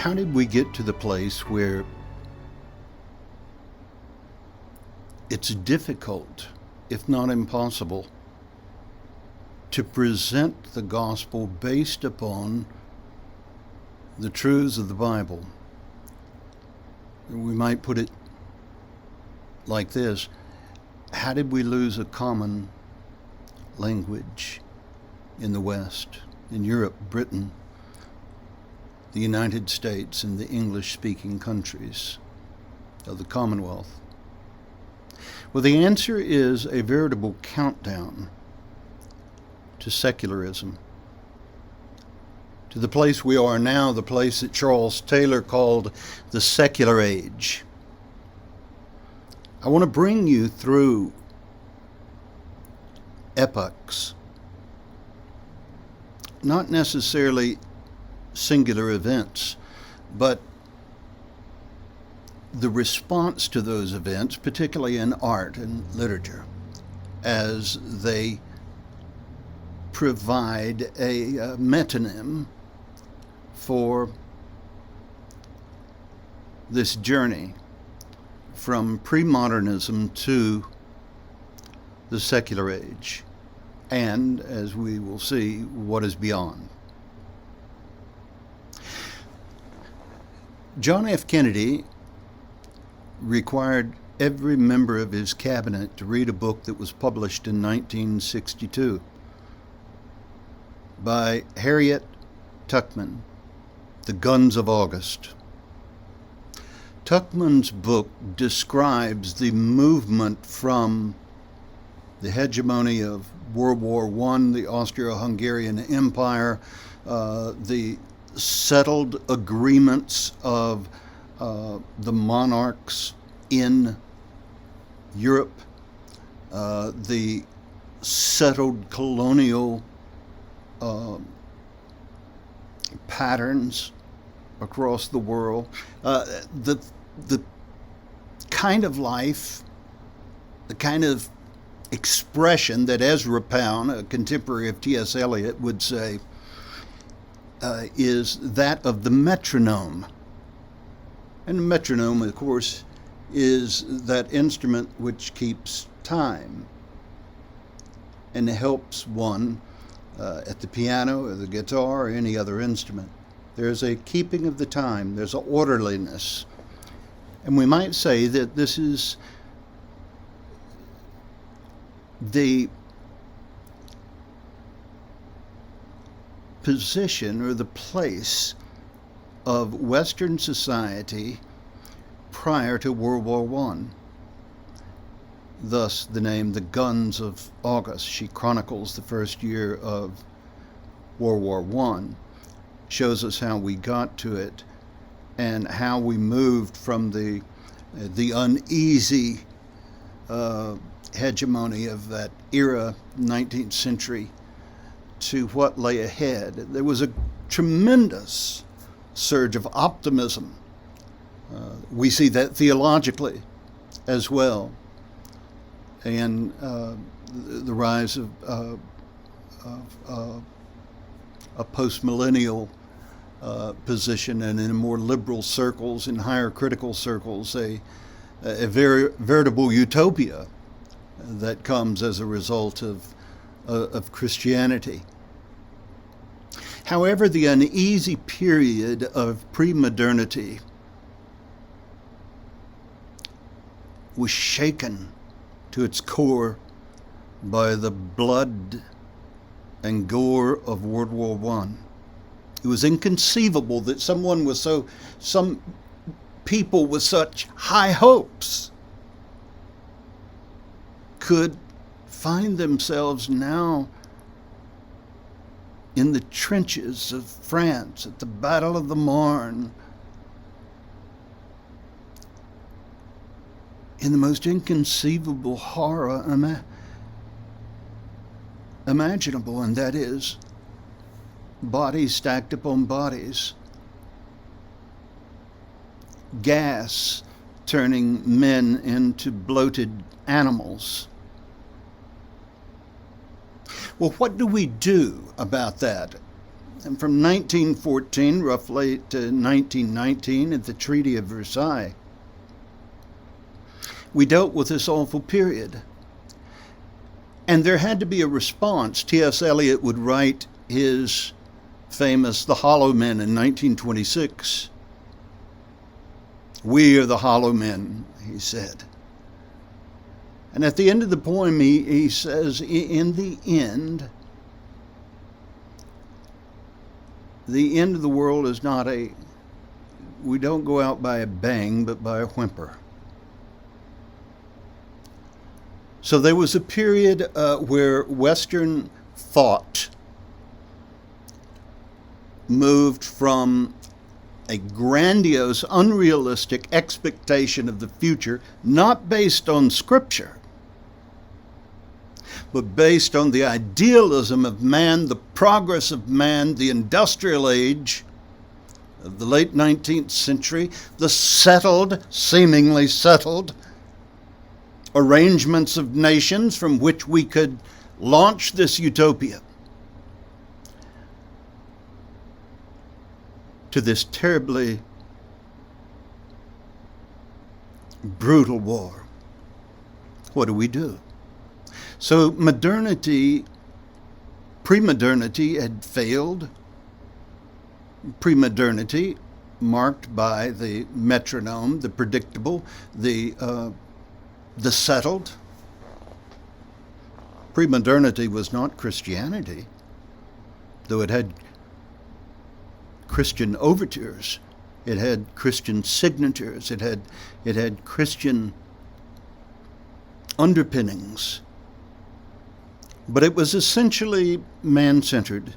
How did we get to the place where it's difficult, if not impossible, to present the gospel based upon the truths of the Bible? We might put it like this: how did we lose a common language in the West, in Europe, Britain, the United States, and the English-speaking countries of the Commonwealth? Well, the answer is a veritable countdown to secularism, to the place we are now, the place that Charles Taylor called the secular age. I want to bring you through epochs, not necessarily singular events, but the response to those events, particularly in art and literature, as they provide a metonym for this journey from pre-modernism to the secular age, and, as we will see, what is beyond. John F. Kennedy required every member of his cabinet to read a book that was published in 1962 by Harriet Tubman, The Guns of August. Tubman's book describes the movement from the hegemony of World War I, the Austro-Hungarian Empire, the settled agreements of the monarchs in Europe, the settled colonial patterns across the world, the kind of life, the kind of expression that Ezra Pound, a contemporary of T.S. Eliot, would say is that of the metronome. And the metronome, of course, is that instrument which keeps time and helps one at the piano or the guitar or any other instrument. There's a keeping of the time, there's an orderliness. And we might say that this is the position or the place of Western society prior to World War I. Thus the name The Guns of August. She chronicles the first year of World War I, shows us how we got to it and how we moved from the uneasy hegemony of that era, 19th century, to what lay ahead. There was a tremendous surge of optimism. We see that theologically as well, and the rise of a post-millennial position, and in more liberal circles, in higher critical circles, a very veritable utopia that comes as a result of Christianity. However, the uneasy period of pre-modernity was shaken to its core by the blood and gore of World War I. It was inconceivable that some people with such high hopes could find themselves now in the trenches of France at the Battle of the Marne, in the most inconceivable horror imaginable, and that is bodies stacked upon bodies, gas turning men into bloated animals. Well, what do we do about that? And from 1914 roughly to 1919 at the Treaty of Versailles, we dealt with this awful period. And there had to be a response. T.S. Eliot would write his famous The Hollow Men in 1926. We are the hollow men, he said. And at the end of the poem, he says, in the end of the world is not we don't go out by a bang, but by a whimper. So there was a period where Western thought moved from a grandiose, unrealistic expectation of the future, not based on Scripture, but based on the idealism of man, the progress of man, the industrial age of the late 19th century, the seemingly settled arrangements of nations from which we could launch this utopia, to this terribly brutal war. What do we do? So modernity, pre-modernity had failed. Pre-modernity marked by the metronome, the predictable, the settled. Pre-modernity was not Christianity, though it had Christian overtures, it had Christian signatures, it had Christian underpinnings. But it was essentially man-centered.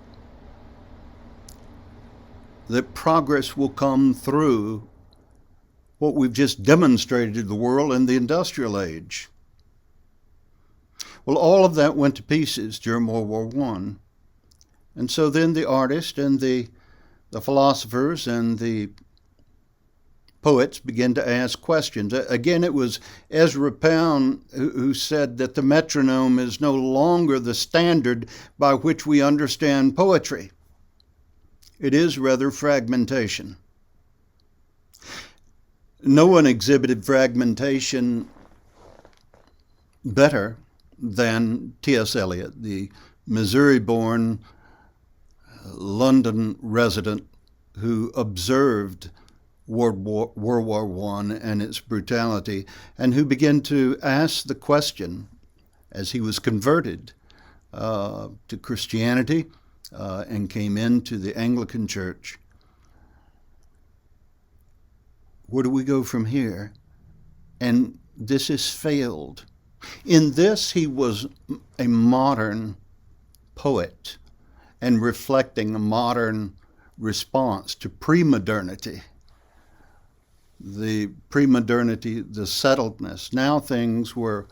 That progress will come through what we've just demonstrated to the world in the industrial age. Well, all of that went to pieces during World War I. And so then the artists and the philosophers and the poets began to ask questions. Again, it was Ezra Pound who said that the metronome is no longer the standard by which we understand poetry. It is rather fragmentation. No one exhibited fragmentation better than T.S. Eliot, the Missouri-born London resident who observed World War I and its brutality, and who began to ask the question, as he was converted to Christianity and came into the Anglican Church, where do we go from here? And this has failed. In this, he was a modern poet and reflecting a modern response to pre-modernity. The pre-modernity, the settledness. Now things were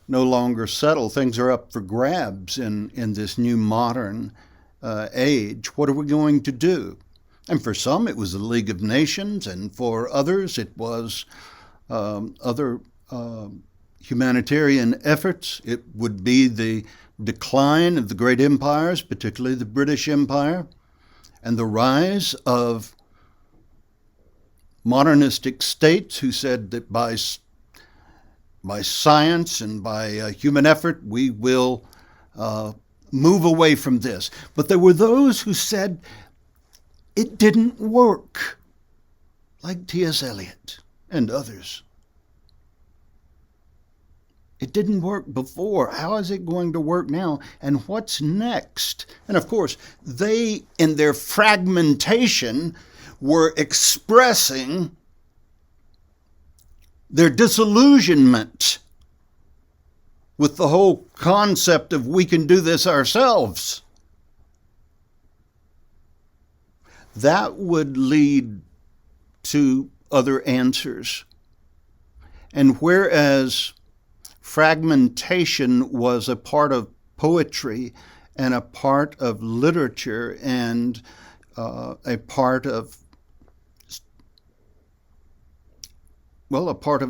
no longer settled. Things are up for grabs in this new modern age. What are we going to do? And for some, it was the League of Nations, and for others, it was other humanitarian efforts. It would be the decline of the great empires, particularly the British Empire, and the rise of modernistic states who said that by science and by human effort, we will move away from this. But there were those who said it didn't work, like T.S. Eliot and others. It didn't work before. How is it going to work now? And what's next? And of course, they, in their fragmentation, were expressing their disillusionment with the whole concept of we can do this ourselves. That would lead to other answers. And whereas fragmentation was a part of poetry and a part of literature and a part of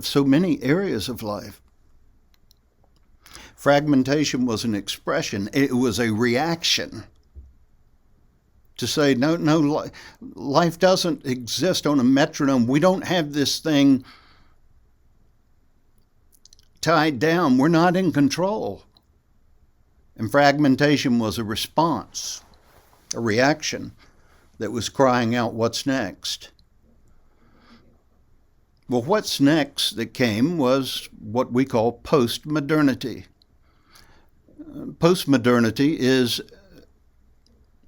so many areas of life, fragmentation was an expression. It was a reaction to say, no, life doesn't exist on a metronome. We don't have this thing tied down. We're not in control. And fragmentation was a response, a reaction that was crying out, what's next? Well, what's next that came was what we call postmodernity. Postmodernity is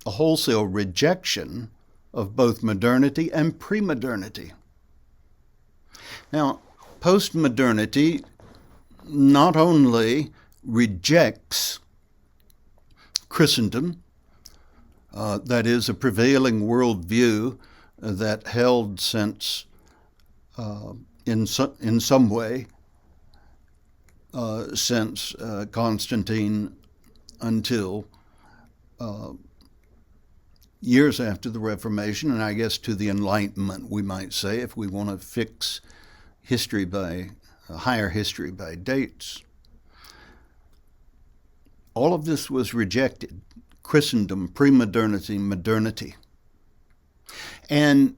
a wholesale rejection of both modernity and pre-modernity. Now, postmodernity not only rejects Christendom, that is a prevailing worldview that held since in some way since Constantine until years after the Reformation, and I guess to the Enlightenment, we might say, if we want to fix history by higher history by dates. All of this was rejected. Christendom, pre-modernity, modernity. And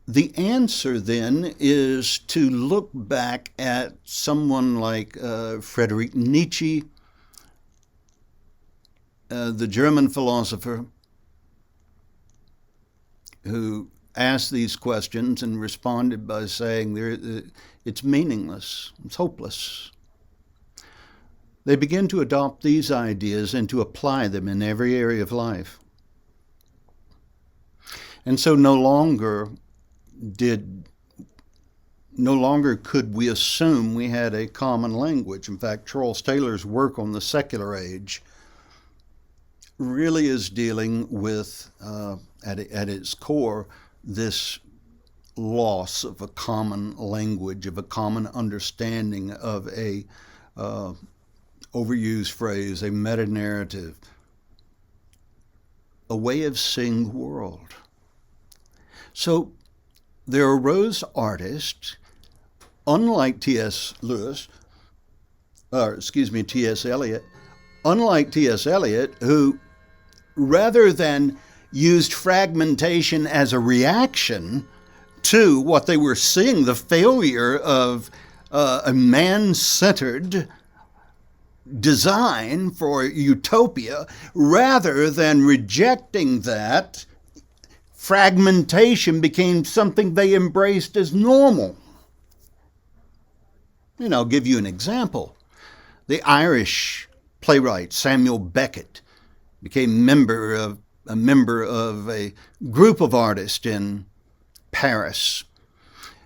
the answer then is to look back at someone like Friedrich Nietzsche, the German philosopher, who asked these questions and responded by saying it's meaningless, it's hopeless. They begin to adopt these ideas and to apply them in every area of life. And so no longer could we assume we had a common language. In fact, Charles Taylor's work on the secular age really is dealing with, at its core, this loss of a common language, of a common understanding of a overused phrase, a meta-narrative, a way of seeing the world. So there arose artists, unlike T.S. Eliot, who, rather than used fragmentation as a reaction to what they were seeing, the failure of a man-centered design for utopia, rather than rejecting that, fragmentation became something they embraced as normal. And I'll give you an example. The Irish playwright Samuel Beckett became a member of a group of artists in Paris,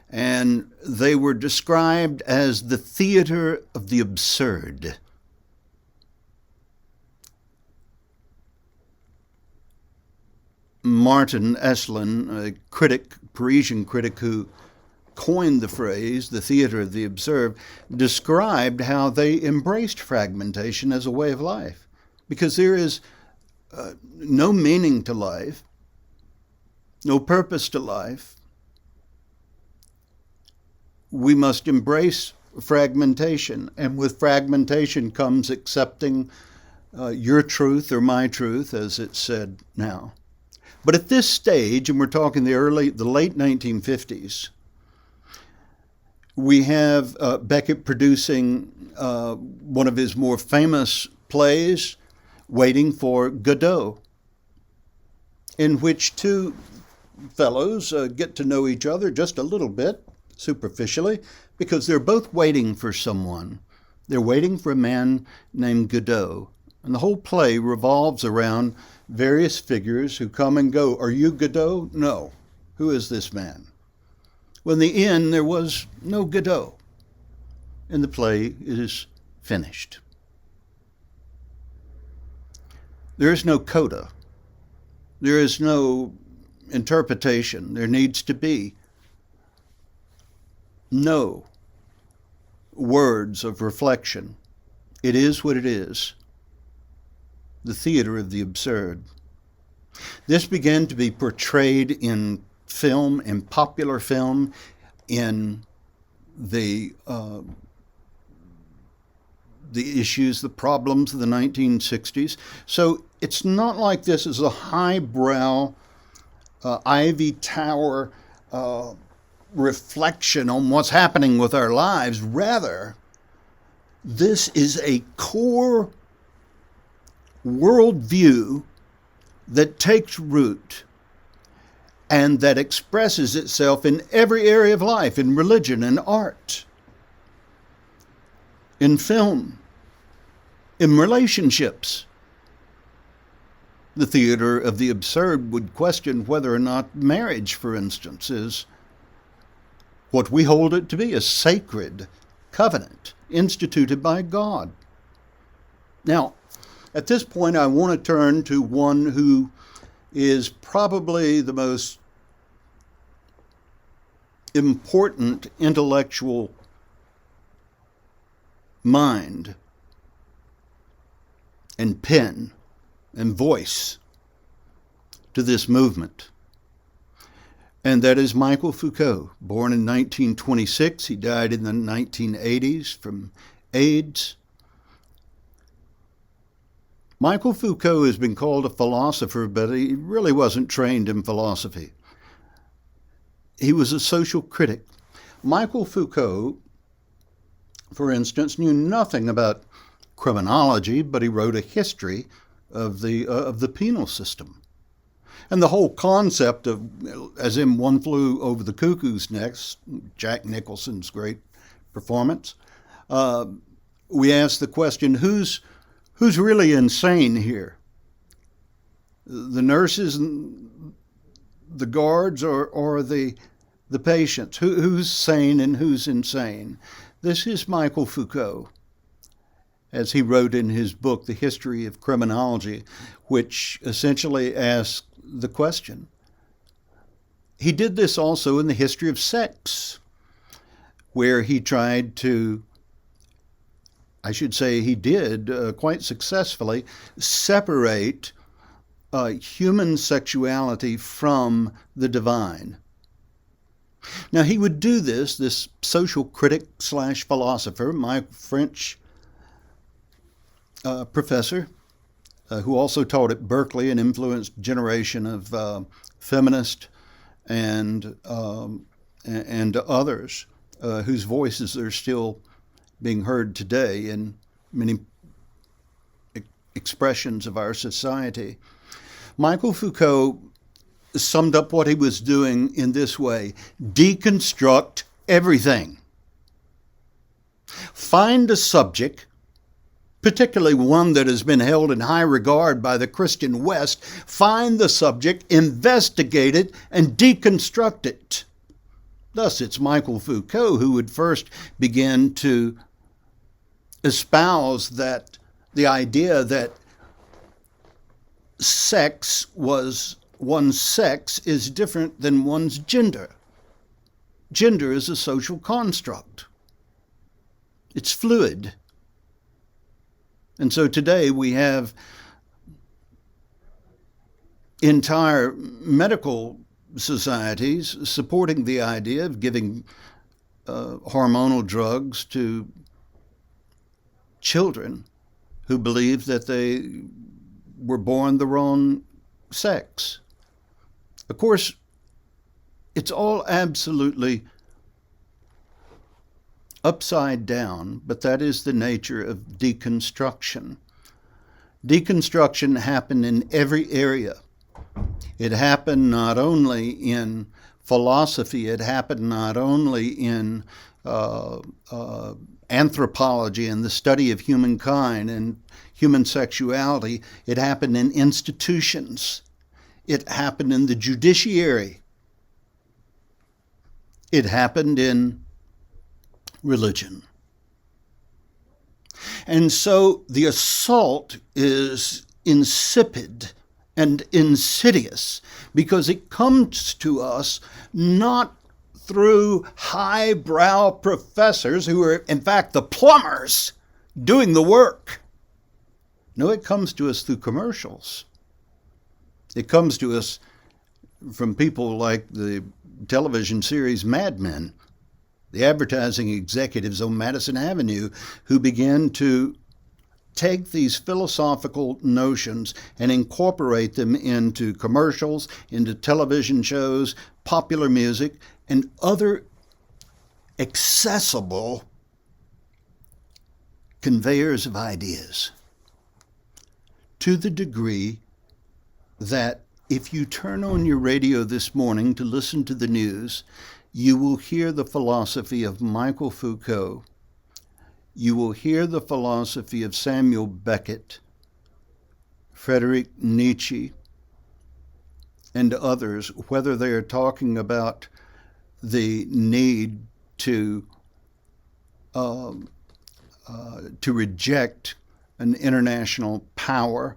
and they were described as the theater of the absurd. Martin Esslin, a Parisian critic who coined the phrase, the theater of the absurd, described how they embraced fragmentation as a way of life. Because there is no meaning to life, no purpose to life. We must embrace fragmentation, and with fragmentation comes accepting your truth or my truth, as it's said now. But at this stage, and we're talking the late 1950s, we have Beckett producing one of his more famous plays, Waiting for Godot, in which two fellows get to know each other just a little bit, superficially, because they're both waiting for someone. They're waiting for a man named Godot. And the whole play revolves around various figures who come and go. Are you Godot? No. Who is this man? Well, in the end, there was no Godot. And the play is finished. There is no coda. There is no interpretation. There needs to be no words of reflection. It is what it is. The theater of the absurd. This began to be portrayed in film, in popular film, in the issues, the problems of the 1960s. So it's not like this is a highbrow ivy tower reflection on what's happening with our lives. Rather, this is a core worldview that takes root and that expresses itself in every area of life, in religion and art, in film, in relationships. The theater of the absurd would question whether or not marriage, for instance, is what we hold it to be, a sacred covenant instituted by God. Now, at this point, I want to turn to one who is probably the most important intellectual mind and pen and voice to this movement. And that is Michel Foucault, born in 1926. He died in the 1980s from AIDS. Michel Foucault has been called a philosopher, but he really wasn't trained in philosophy. He was a social critic. Michel Foucault, for instance, knew nothing about criminology, but he wrote a history of the penal system. And the whole concept of, as in One Flew Over the Cuckoo's Nest, Jack Nicholson's great performance, we ask the question, who's really insane here? The nurses and the guards or the patients? Who's sane and who's insane? This is Michel Foucault, as he wrote in his book, The History of Criminology, which essentially asks the question. He did this also in The History of Sex, where he tried to, I should say he did quite successfully, separate human sexuality from the divine. Now he would do this social critic / philosopher, my French professor, who also taught at Berkeley and influenced a generation of feminists and others whose voices are still being heard today in many expressions of our society. Michel Foucault summed up what he was doing in this way: deconstruct everything. Find a subject, particularly one that has been held in high regard by the Christian West, find the subject, investigate it, and deconstruct it. Thus, it's Michel Foucault who would first begin to espouse that the idea that sex was one's sex is different than one's gender. Gender is a social construct. It's fluid. And so today we have entire medical societies supporting the idea of giving hormonal drugs to children who believe that they were born the wrong sex. Of course, it's all absolutely upside down, but that is the nature of deconstruction. Deconstruction happened in every area. It happened not only in philosophy, it happened not only in anthropology and the study of humankind and human sexuality, it happened in institutions. It happened in the judiciary. It happened in religion. And so the assault is insipid and insidious because it comes to us not through highbrow professors who are, in fact, the plumbers doing the work. No, it comes to us through commercials. It comes to us from people like the television series Mad Men, the advertising executives on Madison Avenue who began to take these philosophical notions and incorporate them into commercials, into television shows, popular music, and other accessible conveyors of ideas, to the degree that if you turn on your radio this morning to listen to the news, you will hear the philosophy of Michael Foucault. You will hear the philosophy of Samuel Beckett, Friedrich Nietzsche, and others, whether they are talking about the need to reject an international power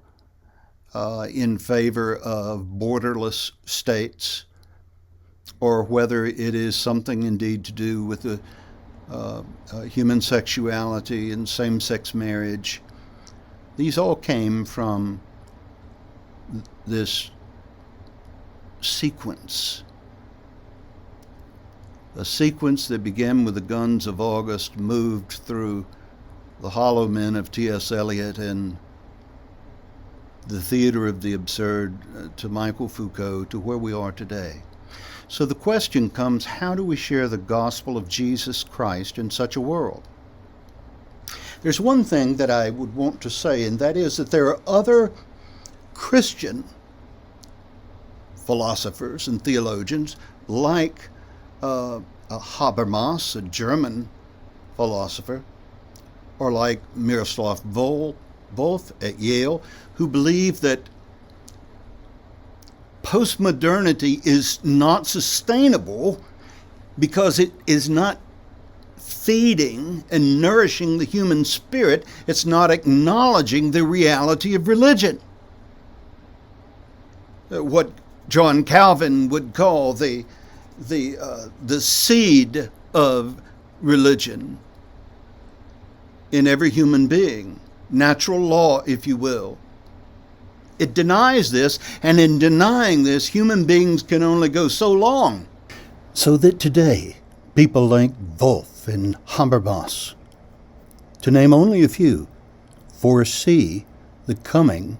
in favor of borderless states, or whether it is something indeed to do with the human sexuality and same-sex marriage. These all came from this sequence, a sequence that began with the Guns of August, moved through the Hollow Men of T.S. Eliot and the Theater of the Absurd to Michael Foucault to where we are today. So the question comes, how do we share the gospel of Jesus Christ in such a world? There's one thing that I would want to say, and that is that there are other Christian philosophers and theologians like Habermas, a German philosopher, or like Miroslav Volf at Yale, who believe that postmodernity is not sustainable because it is not feeding and nourishing the human spirit. It's not acknowledging the reality of religion. What John Calvin would call the seed of religion in every human being, natural law, if you will. It denies this, and in denying this, human beings can only go so long. So that today, people like Wolf and Habermas, to name only a few, foresee the coming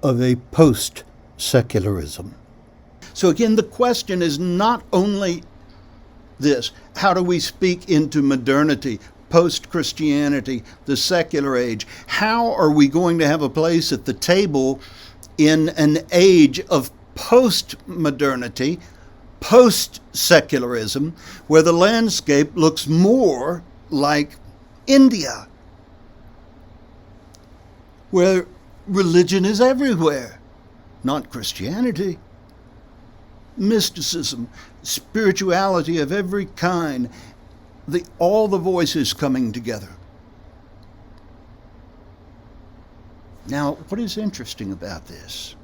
of a post-secularism. So again, the question is not only this: how do we speak into modernity, post-Christianity, the secular age? How are we going to have a place at the table in an age of post-modernity, post-secularism, where the landscape looks more like India, where religion is everywhere, not Christianity, mysticism, spirituality of every kind, all the voices coming together. Now, what is interesting about this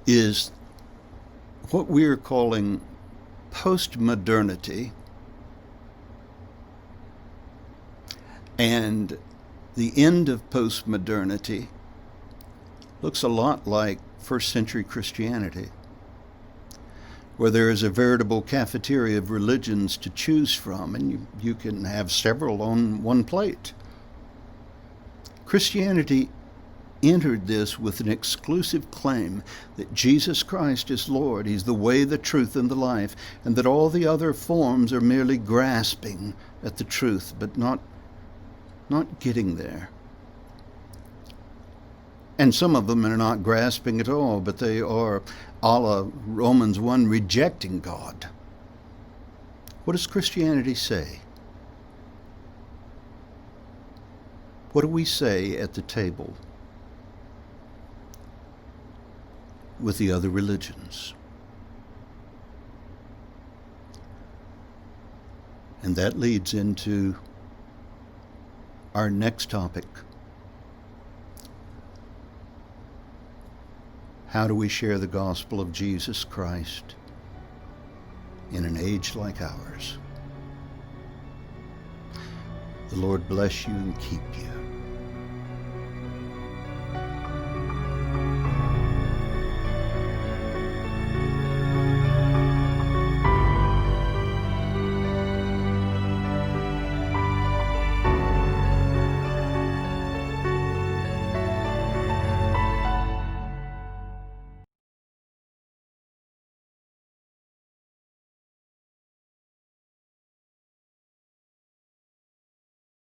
is what we're calling postmodernity and the end of postmodernity looks a lot like first century Christianity, where there is a veritable cafeteria of religions to choose from, and you can have several on one plate. Christianity entered this with an exclusive claim that Jesus Christ is Lord. He's the way, the truth, and the life, and that all the other forms are merely grasping at the truth, but not getting there. And some of them are not grasping at all, but they are, a la Romans 1, rejecting God. What does Christianity say? What do we say at the table with the other religions? And that leads into our next topic. How do we share the gospel of Jesus Christ in an age like ours? The Lord bless you and keep you.